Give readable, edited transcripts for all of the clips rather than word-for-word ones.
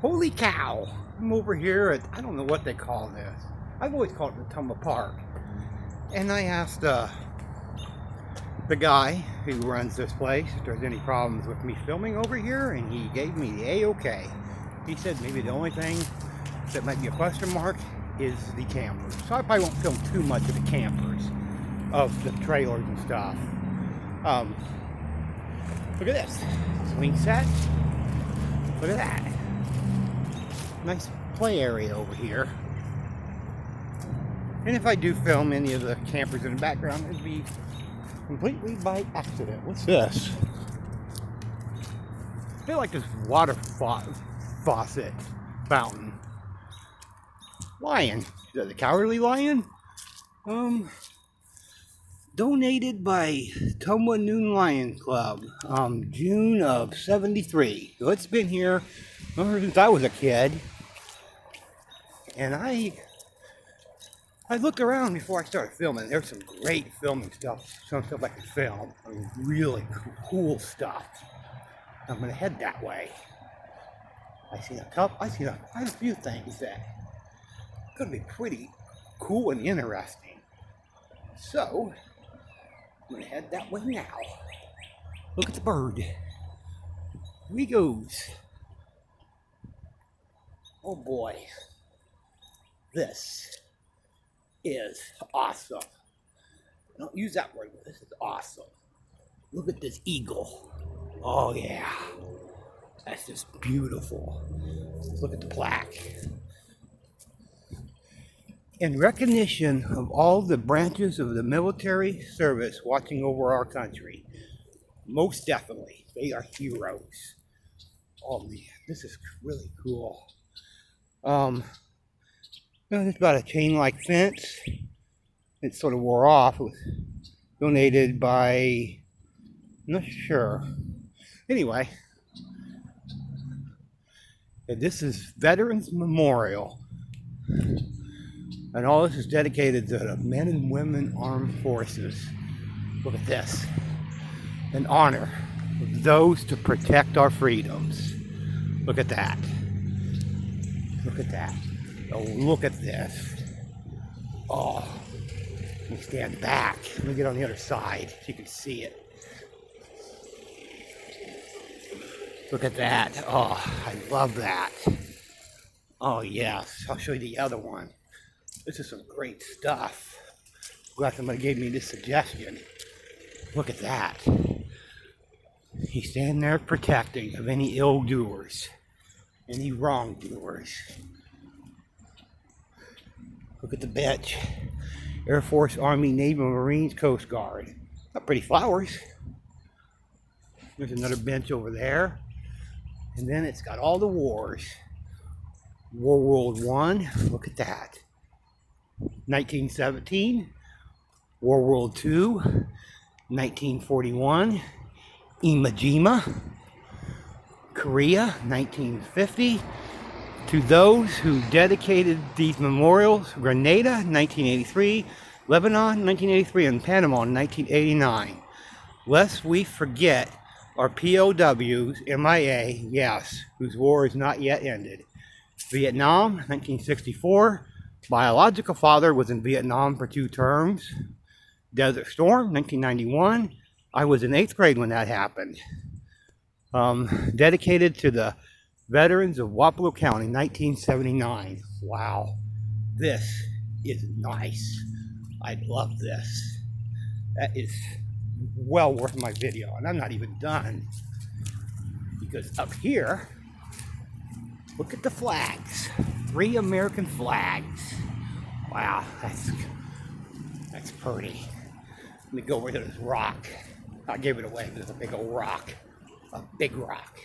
Holy cow! I'm over here at, I don't know what they call this. I've always called it Ottumwa Park. And I asked the guy who runs this place if there's any problems with me filming over here, and he gave me the A-OK. He said maybe the only thing that might be a question mark is the campers. So I probably won't film too much of the campers, of the trailers and stuff. Look at this. Swing set. Look at that. Nice play area over here. And if I do film any of the campers in the background, it'd be completely by accident. What's this? I feel like this water faucet fountain. Lion. Is that the Cowardly Lion? Donated by Ottumwa Noon Lion Club, June of '73. So it's been here ever since I was a kid. And I looked around before I started filming. There's some great filming stuff, some stuff I can film. I mean, really cool stuff. I'm gonna head that way. I seen quite a few things that are gonna be pretty cool and interesting. So I'm gonna head that way now. Look at the bird. Here he goes. Oh boy. This is awesome. I don't use that word, but this is awesome. Look at this eagle. Oh yeah. That's just beautiful. Look at the plaque. In recognition of all the branches of the military service watching over our country, most definitely, they are heroes. Oh man, this is really cool. It's about a chain-like fence. It sort of wore off. It was donated by, I'm not sure. Anyway, this is Veterans Memorial. And all this is dedicated to the men and women armed forces. Look at this. In honor of those to protect our freedoms. Look at that. Look at that. Oh, look at this. Oh, let me stand back. Let me get on the other side so you can see it. Look at that. Oh, I love that. Oh, yes. I'll show you the other one. This is some great stuff. Glad somebody gave me this suggestion. Look at that. He's standing there protecting of any ill-doers, any wrongdoers. Look at the bench. Air Force, Army, Navy, Marines, Coast Guard. Got pretty flowers. There's another bench over there. And then it's got all the wars. World War I. Look at that. 1917. World War II. 1941. Iwo Jima. Korea. 1950. To those who dedicated these memorials, Grenada, 1983, Lebanon, 1983, and Panama, 1989. Lest we forget our POWs, MIA, yes, whose war is not yet ended. Vietnam, 1964. Biological father was in Vietnam for 2 terms. Desert Storm, 1991. I was in 8th grade when that happened. Dedicated to the Veterans of Wapello County, 1979. Wow. This is nice. I love this. That is well worth my video. And I'm not even done. Because up here, look at the flags. 3 American flags. Wow, that's pretty. Let me go over to this rock. I gave it away, but it's a big old rock. A big rock.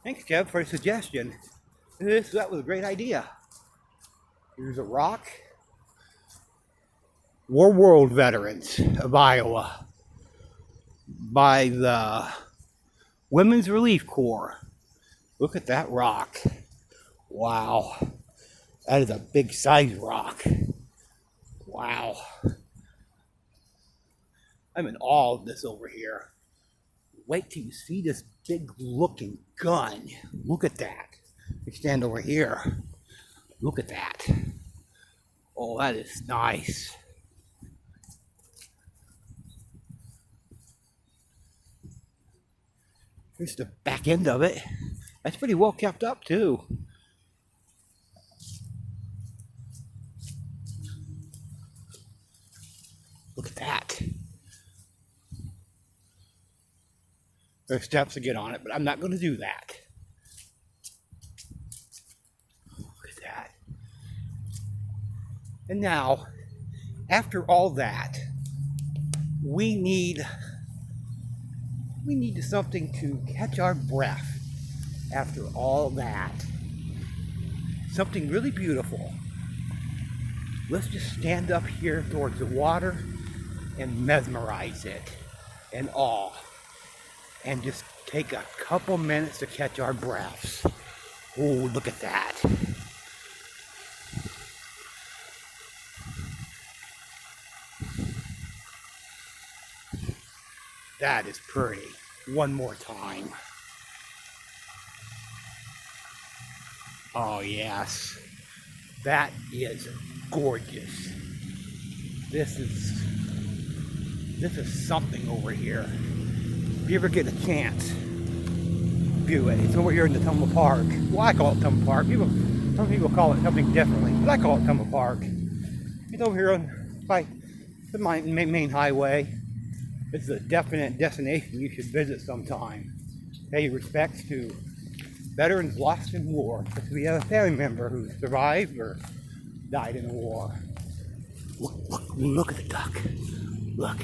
Thanks, Kev, for the suggestion. That was a great idea. Here's a rock. War veterans of Iowa by the Women's Relief Corps. Look at that rock. Wow. That is a big size rock. Wow. I'm in awe of this over here. Wait till you see this big looking gun. Look at that. We stand over here. Look at that. Oh, that is nice. Here's the back end of it. That's pretty well kept up too. Look at that. There's steps to get on it, but I'm not going to do that. Look at that. And now, after all that, we need something to catch our breath after all that. Something really beautiful. Let's just stand up here towards the water and mesmerize it and awe. And just take a couple minutes to catch our breaths. Oh, look at that. That is pretty. One more time. Oh, yes. That is gorgeous. This is something over here. If you ever get a chance, view it. It's over here in the Ottumwa Park. Well, I call it Ottumwa Park. Some people call it something differently, but I call it Ottumwa Park. It's over here by the main highway. It's a definite destination you should visit sometime. Pay respects to veterans lost in war. Because we have a family member who survived or died in the war. Look at the duck. Look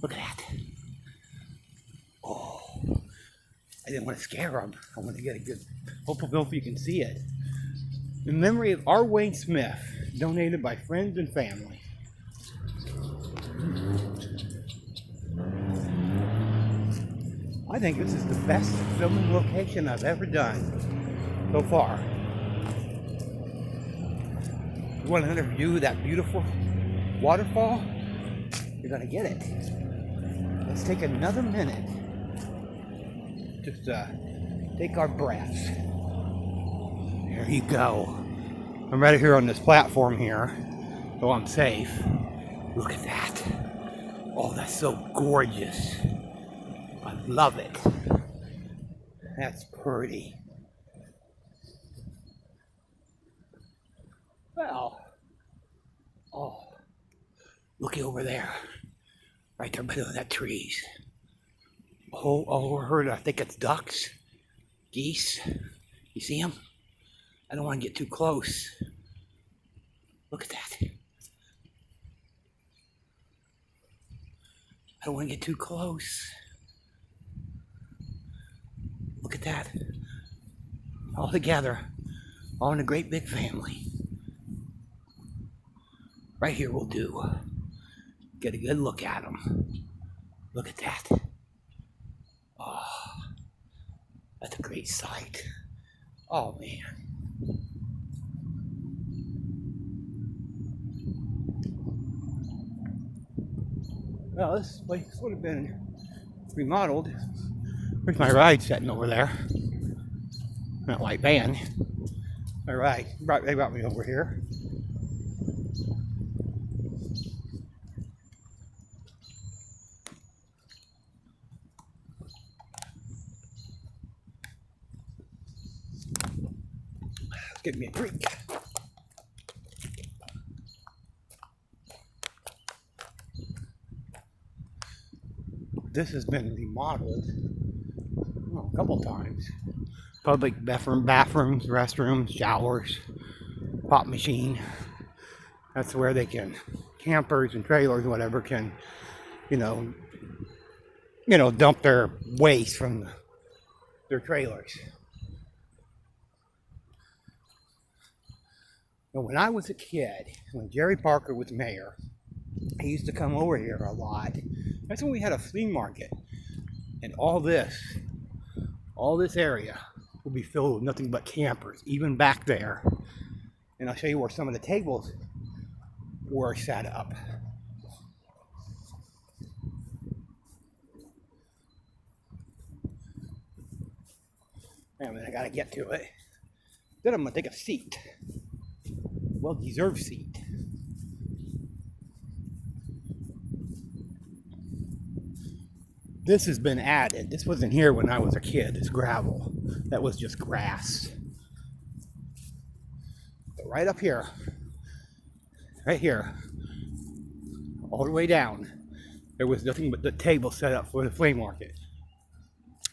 at that. Oh, I didn't want to scare him. I want to get a good, hopefully you can see it. In memory of R. Wayne Smith, donated by friends and family. I think this is the best filming location I've ever done so far. You want to view that beautiful waterfall? You're going to get it. Let's take another minute. Just take our breaths. There you go. I'm right here on this platform here, so I'm safe. Look at that. Oh, that's so gorgeous. I love it. That's pretty. Well, oh, looky over there. Right there by that trees. Oh, overheard, I think it's ducks, geese. You see them? I don't want to get too close. Look at that. I don't want to get too close. Look at that. All together, all in a great big family. Right here will do. Get a good look at them. Look at that. Oh, that's a great sight. Oh, man. Well, this place would have been remodeled. Where's my ride sitting over there? That white van. My ride. They brought me over here. Give me a drink. This has been remodeled a couple times. Public bathrooms, restrooms, showers, pop machine. That's where they can, campers and trailers, whatever, can, dump their waste from their trailers. But when I was a kid, when Jerry Parker was mayor, he used to come over here a lot. That's when we had a flea market. And all this area will be filled with nothing but campers, even back there. And I'll show you where some of the tables were set up. Wait a minute, I gotta get to it. Then I'm gonna take a seat. Well-deserved seat. This has been added. This wasn't here when I was a kid. It's gravel. That was just grass. But right up here, right here, all the way down, there was nothing but the table set up for the flea market.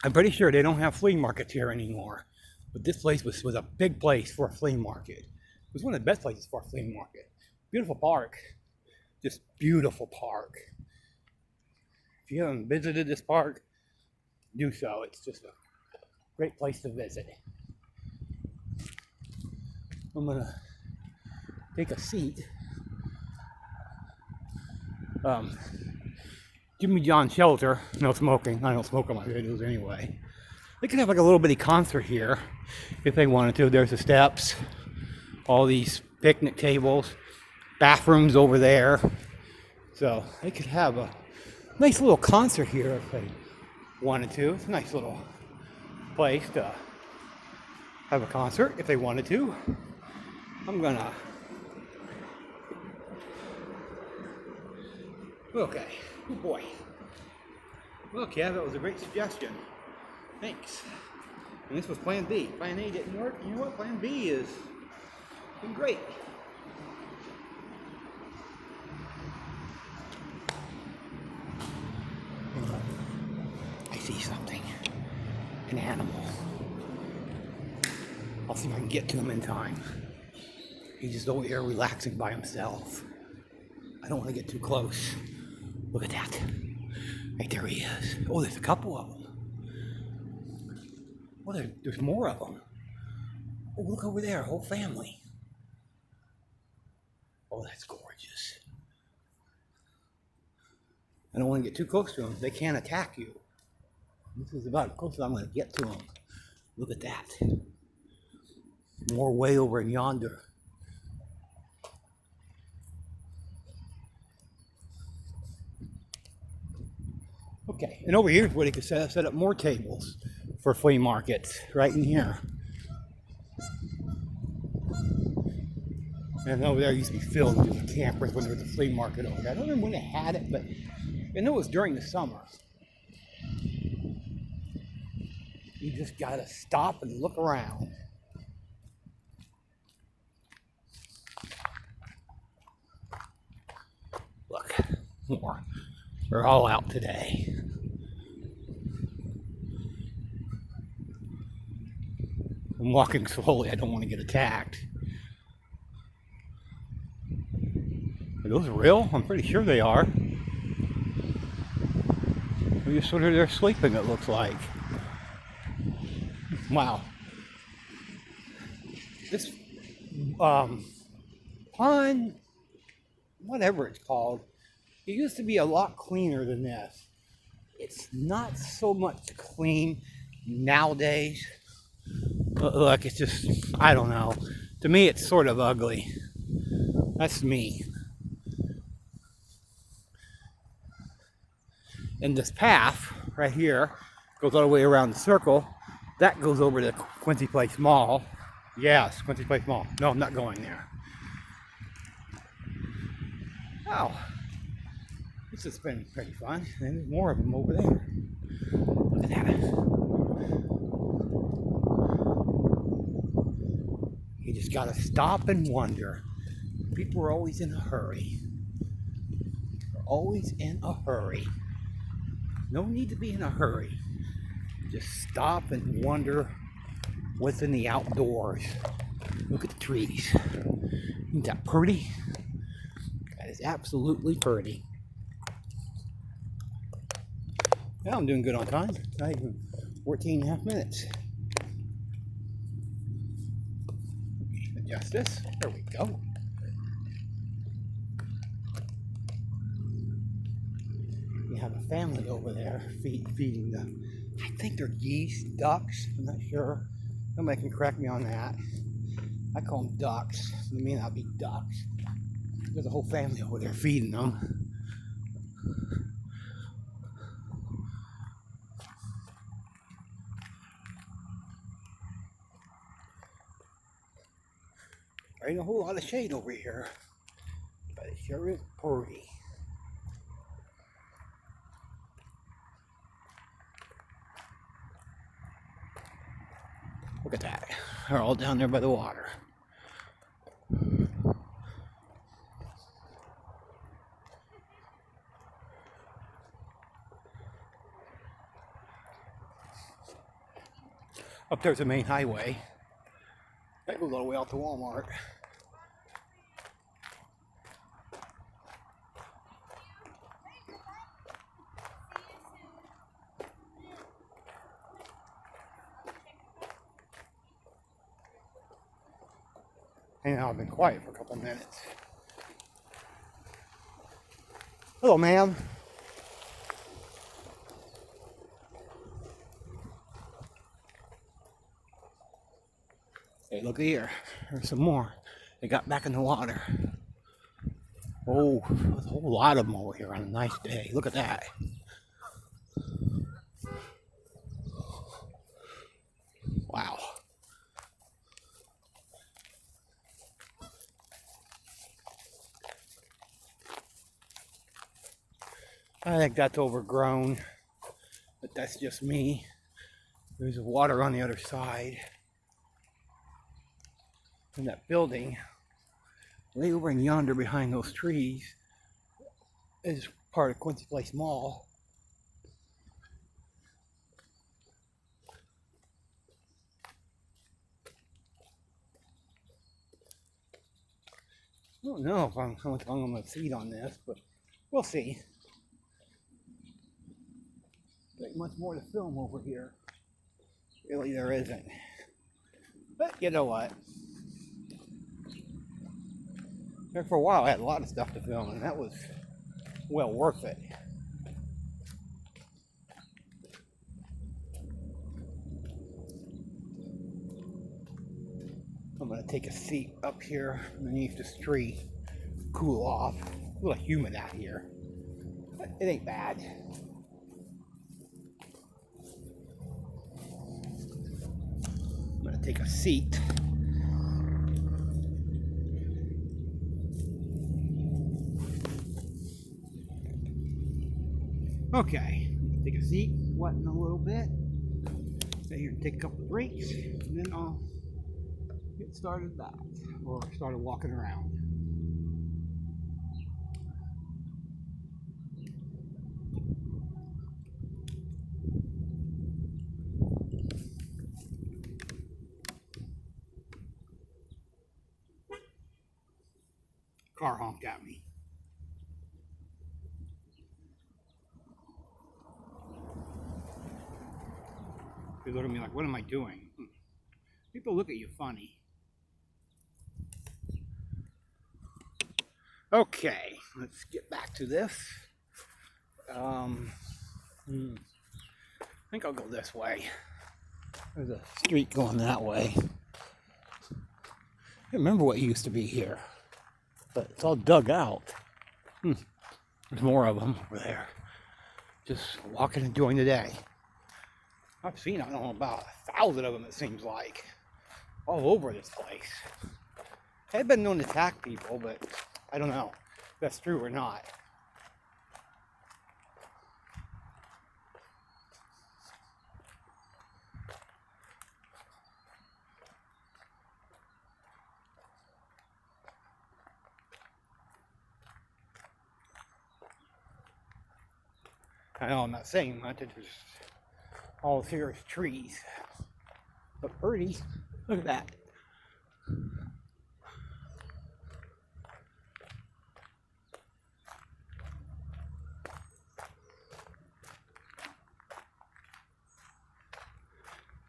I'm pretty sure they don't have flea markets here anymore. But this place was a big place for a flea market. It was one of the best places for a flea market. Beautiful park. Just beautiful park. If you haven't visited this park, do so. It's just a great place to visit. I'm gonna take a seat. Jimmy John Shelter, no smoking. I don't smoke on my videos anyway. They could have like a little bitty concert here if they wanted to. There's the steps, all these picnic tables, bathrooms over there. So they could have a nice little concert here if they wanted to. It's a nice little place to have a concert if they wanted to. I'm gonna... Okay, good boy. Well, Kev, that was a great suggestion. Thanks. And this was Plan B. Plan A didn't work. You know what? Plan B is been great. I see something. An animal. I'll see if I can get to him in time. He's just over here relaxing by himself. I don't want to get too close. Look at that. Right there he is. Oh, there's a couple of them. Oh, there's more of them. Oh, look over there, whole family. Oh, that's gorgeous. I don't want to get too close to them. They can't attack you. This is about as close as I'm going to get to them. Look at that. More way over in yonder. Okay, and over here is where they could set up more tables for flea markets, right in here. And over there used to be filled with the campers when there was a flea market over there. I don't remember when they had it, but I know it was during the summer. You just gotta stop and look around. Look, more. We're all out today. I'm walking slowly. I don't want to get attacked. Are those real? I'm pretty sure they are. They're just sort of there sleeping, it looks like. Wow. This pond, whatever it's called, it used to be a lot cleaner than this. It's not so much clean nowadays. Look, it's just, I don't know. To me, it's sort of ugly. That's me. And this path right here goes all the way around the circle. That goes over to Quincy Place Mall. Yes, Quincy Place Mall. No, I'm not going there. Oh, this has been pretty fun. And there's more of them over there. Look at that. You just gotta stop and wonder. People are always in a hurry. They're always in a hurry. No need to be in a hurry. Just stop and wonder what's in the outdoors. Look at the trees. Isn't that pretty? That is absolutely pretty. Yeah, I'm doing good on time. Not even 14 and a half minutes. Adjust this. There we go. You have a family over there feeding them. I think they're geese, ducks. I'm not sure. Somebody can correct me on that. I call them ducks. They may not be ducks. There's a whole family over there feeding them. There ain't a whole lot of shade over here, but it sure is pretty. Look at that. They're all down there by the water. Up there's the main highway. That goes all the way out to Walmart. And now I've been quiet for a couple minutes. Hello, ma'am. Hey, look here. There's some more. They got back in the water. Oh, there's a whole lot of them over here on a nice day. Look at that. Wow. I think that's overgrown, but that's just me. There's water on the other side. And that building, way over in yonder behind those trees, is part of Quincy Place Mall. I don't know how much long I'm going to feed on this, but we'll see. There's much more to film over here. Really, there isn't. But you know what? There for a while, I had a lot of stuff to film, and that was well worth it. I'm going to take a seat up here underneath this tree, cool off. A little humid out here, but it ain't bad. I'm going to take a seat. Okay, take a seat, sweating a little bit. Stay here and take a couple of breaks, and then I'll get started back, or started walking around. Car honked at me. They look at me like, what am I doing? People look at you funny. Okay, let's get back to this. I think I'll go this way. There's a street going that way. I remember what used to be here, but it's all dug out. There's more of them over there. Just walking and enjoying the day. I've seen, I don't know, about 1,000 of them, it seems like, all over this place. I've been known to attack people, but I don't know if that's true or not. I know I'm not saying much, it's just all here is trees. But pretty, look at that.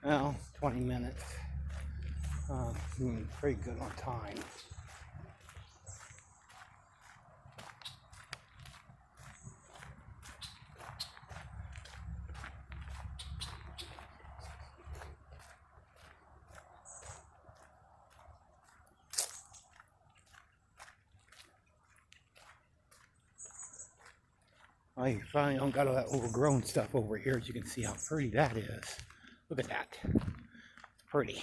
Well, 20 minutes. Pretty good on time. I finally don't got all that overgrown stuff over here, as you can see how pretty that is. Look at that. It's pretty.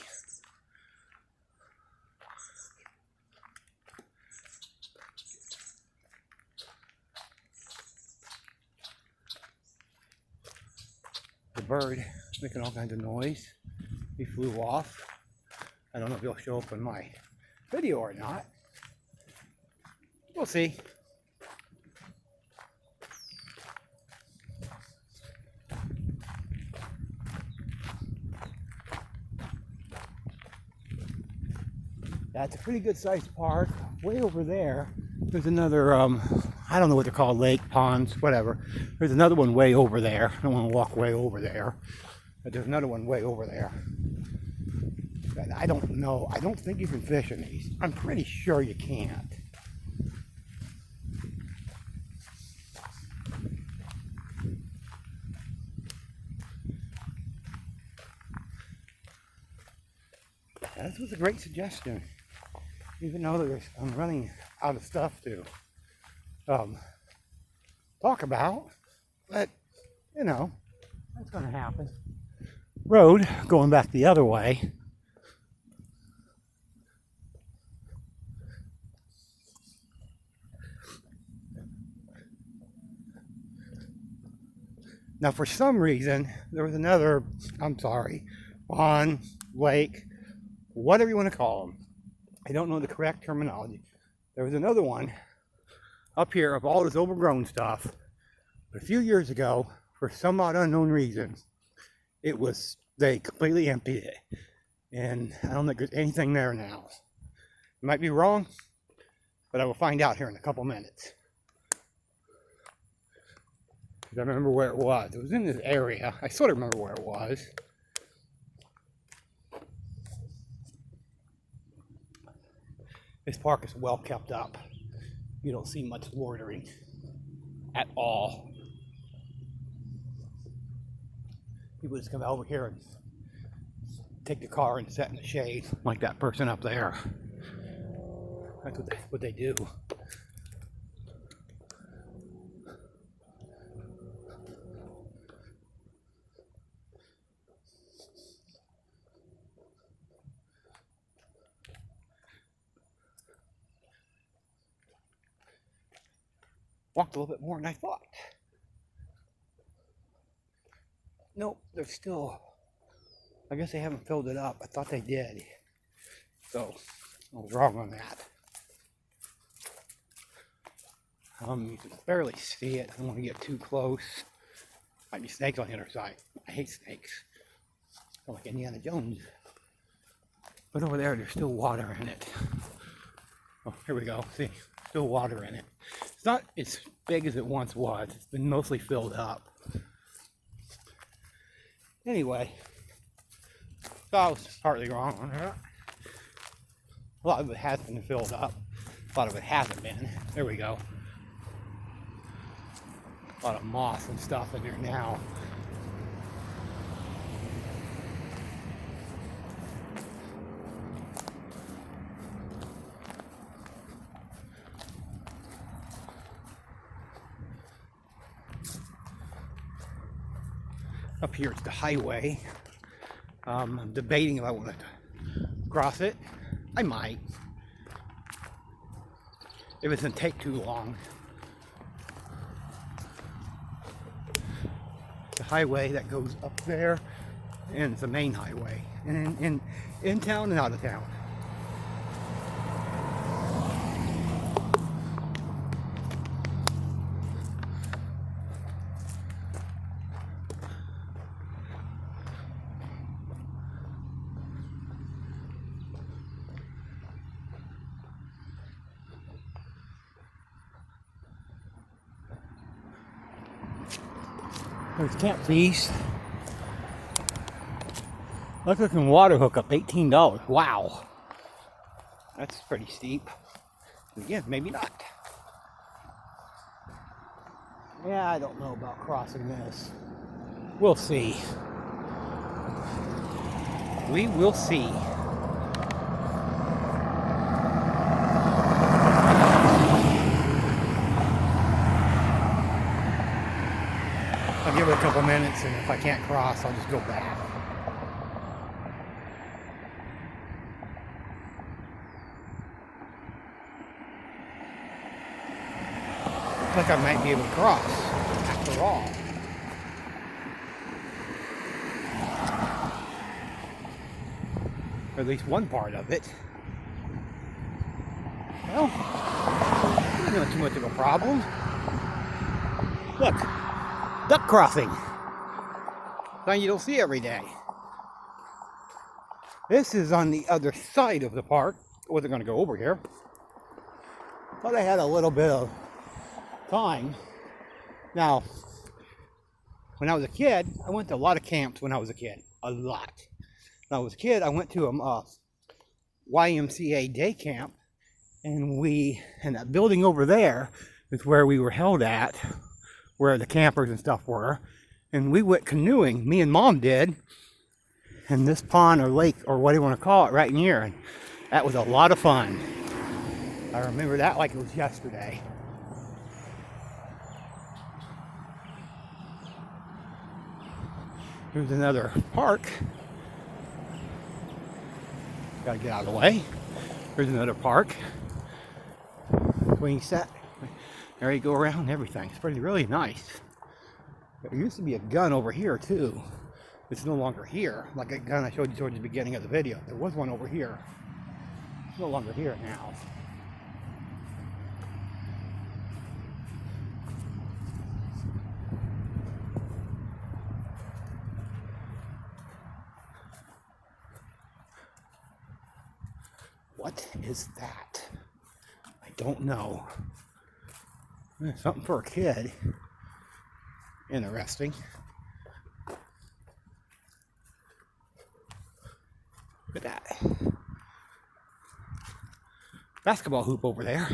bird making all kinds of noise. He flew off. I don't know if he'll show up in my video or not. We'll see. That's a pretty good sized park. Way over there, there's another, I don't know what they're called, lake, ponds, whatever. There's another one way over there. I don't want to walk way over there. But there's another one way over there. But I don't know. I don't think you can fish in these. I'm pretty sure you can't. This was a great suggestion. Even though I'm running out of stuff to talk about, but you know, that's going to happen. Road going back the other way. Now, for some reason, there was another, pond, lake, whatever you want to call them. I don't know the correct terminology. There was another one up here of all this overgrown stuff. But a few years ago, for some odd unknown reason, they completely emptied it. And I don't think there's anything there now. I might be wrong, but I will find out here in a couple minutes. Because I remember where it was. It was in this area. I sort of remember where it was. This park is well kept up. You don't see much loitering at all. People just come over here and take the car and sit in the shade, like that person up there. That's what they do. Walked a little bit more than I thought. Nope, they're still, I guess they haven't filled it up. I thought they did. So, I was wrong on that. You can barely see it. I don't want to get too close. Might be snakes on the other side. I hate snakes. I like Indiana Jones. But over there, there's still water in it. Oh, here we go. See, still water in it. It's not as big as it once was. It's been mostly filled up. Anyway, so I was partly wrong on that. A lot of it has been filled up. A lot of it hasn't been. There we go. A lot of moss and stuff in there now. Up here it's the highway. I'm debating if I want to cross it. I might. If it doesn't take too long. The highway that goes up there, and it's the main highway. And in town and out of town. There's Camp Feast. Electric water hookup, $18. Wow. That's pretty steep. Again, maybe not. Yeah, I don't know about crossing this. We'll see. We will see. I'll give it a couple minutes, and if I can't cross, I'll just go back. Looks like I might be able to cross, after all. or at least one part of it. Well, not too much of a problem. Look, duck crossing. Something you don't see every day. This is on the other side of the park. I wasn't going to go over here, but I had a little bit of time. Now, when I was a kid, I went to a lot of camps when I was a kid. A lot. When I was a kid, I went to a YMCA day camp, and that building over there is where we were held at, where the campers and stuff were. And we went canoeing, me and Mom did, in this pond or lake, or what do you want to call it, right in here. And that was a lot of fun. I remember that like it was yesterday. Here's another park. Gotta get out of the way. Here's another park. Swing set. There you go around and everything. It's really nice. There used to be a gun over here too. It's no longer here. Like a gun I showed you towards the beginning of the video. There was one over here. It's no longer here now. What is that? I don't know. Something for a kid. Interesting. Look at that. Basketball hoop over there.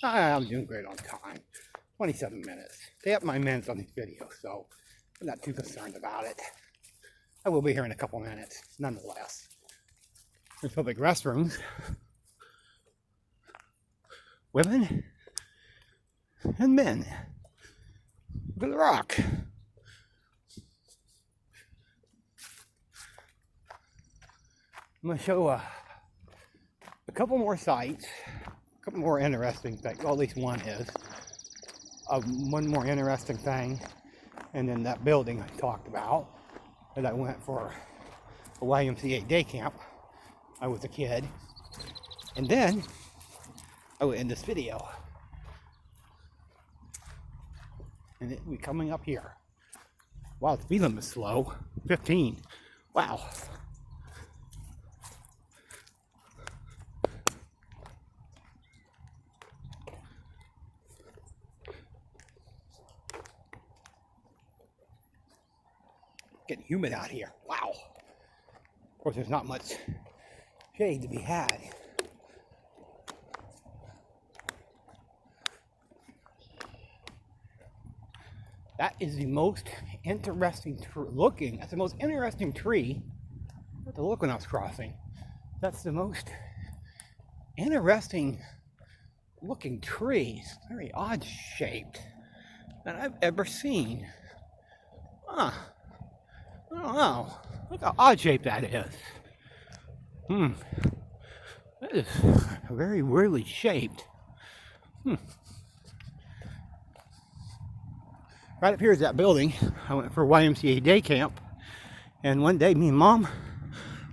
I'm doing great on time. 27 minutes. They have my minutes on these videos, so I'm not too concerned about it. I will be here in a couple minutes, nonetheless. There's public restrooms. Women and men. Look at the rock. I'm going to show a couple more sites. A couple more interesting things. Well, at least one is. One more interesting thing. And then that building I talked about. That I went for a YMCA day camp. I was a kid. And then I will end this video. And it will be coming up here. Wow, the speed limit is slow. 15. Wow. Getting humid out here. Wow. Of course, there's not much shade to be had. That is the most interesting looking. That's the most interesting tree. I had to look when I was crossing. That's the most interesting looking tree. It's very odd shaped that I've ever seen. Huh. I don't know. Look how odd shaped that is. That is very weirdly shaped. Right up here is that building. I went for YMCA day camp. And one day, me and Mom,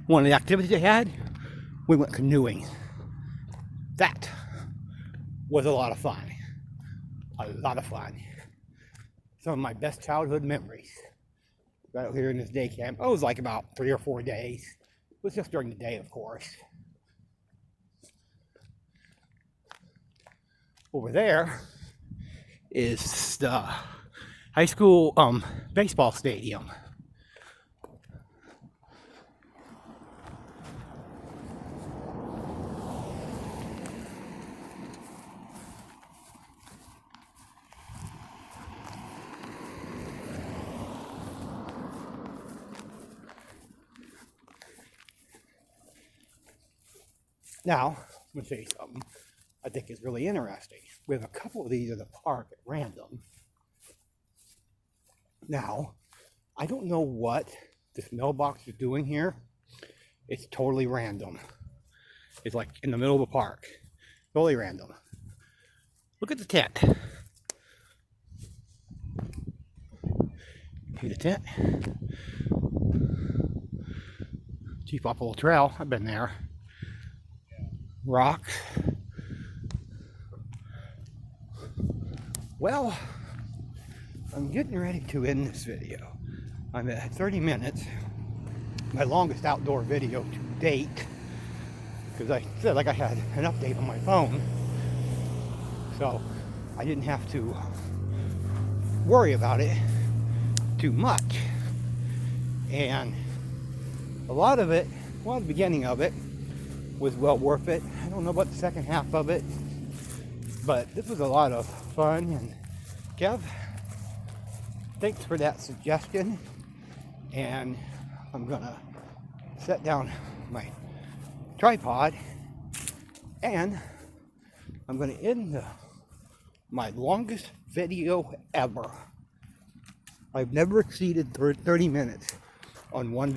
one of the activities they had, we went canoeing. That was a lot of fun. A lot of fun. Some of my best childhood memories. Right here in this day camp. It was like about 3 or 4 days. It was just during the day, of course. Over there is the high school baseball stadium. Now, I'm going to show you something I think is really interesting. We have a couple of these in the park at random. Now, I don't know what this mailbox is doing here. It's totally random. is like in the middle of a park. Totally random. Look at the tent. See the tent? Chief Buffalo Trail, I've been there. Rocks. Well, I'm getting ready to end this video. I'm at 30 minutes. My longest outdoor video to date. Because I said like I had an update on my phone. So I didn't have to worry about it too much. And a lot of it, well, the beginning of it was well worth it. I don't know about the second half of it, but this was a lot of fun. And Kev, thanks for that suggestion. And I'm gonna set down my tripod and I'm gonna end my longest video ever. I've never exceeded 30 minutes on one video.